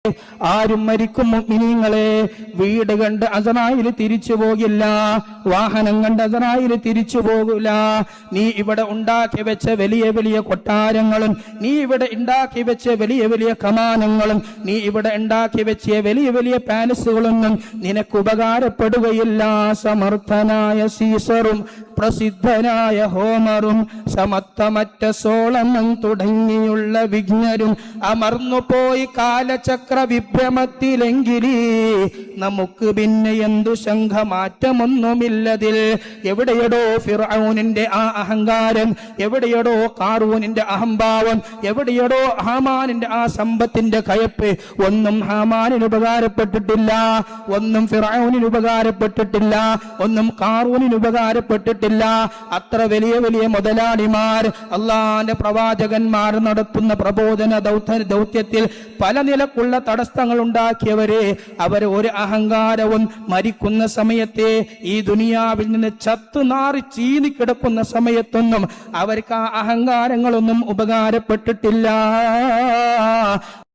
ആരും മരിക്കും മുഅ്മിനീങ്ങളെ. വീട് കണ്ട് അസ്രായീൽ തിരിച്ചു പോകില്ല, വാഹനം കണ്ട് അസ്രായീൽ തിരിച്ചു പോകില്ല. നീ ഇവിടെ ഉണ്ടാക്കി വെച്ച വലിയ വലിയ കൊട്ടാരങ്ങളും, നീ ഇവിടെ ഉണ്ടാക്കി വെച്ച വലിയ വലിയ കമാനങ്ങളും, നീ ഇവിടെ ഉണ്ടാക്കി വെച്ച വലിയ വലിയ പാലസുകളൊന്നും നിനക്ക് ഉപകാരപ്പെടുകയില്ല. സമർത്ഥനായ സീസറും പ്രസിദ്ധനായ ഹോമറും സമത്വമറ്റ സോളമൻ തുടങ്ങിയുള്ള വിജ്ഞരും അമർന്നുപോയി കാലചക്ര വിഭ്രമത്തിലെങ്കിലേ നമുക്ക് പിന്നെ എന്തു ശംഖമാറ്റമൊന്നുമില്ലതിൽ. എവിടെയടോ ഫിർഔനിന്റെ ആ അഹങ്കാരം, എവിടെയടോ ഖാറൂനിന്റെ അഹംഭാവം, എവിടെയടോ ഹാമാനിന്റെ ആ സമ്പത്തിന്റെ കയപ്പ്? ഒന്നും ഹാമാനിന് ഉപകാരപ്പെട്ടിട്ടില്ല, ഒന്നും ഫിർഔനിന് ഉപകാരപ്പെട്ടിട്ടില്ല, ഒന്നും ഖാറൂനിന് ഉപകാരപ്പെട്ടിട്ടില്ല. അത്ര വലിയ വലിയ മുതലാളിമാർ, അള്ളാന്റെ പ്രവാചകന്മാർ നടത്തുന്ന പ്രബോധന ദൗത്യത്തിൽ പല നിലക്കുള്ള തടസ്സങ്ങൾ ഉണ്ടാക്കിയവരെ, അവർ ഒരു അഹങ്കാരവും മരിക്കുന്ന സമയത്തെ ഈ ദുനിയാവിൽ നിന്ന് ചത്തുനാറി ചീനി കിടക്കുന്ന സമയത്തൊന്നും അവർക്ക് ആ അഹങ്കാരങ്ങളൊന്നും ഉപകാരപ്പെട്ടിട്ടില്ല.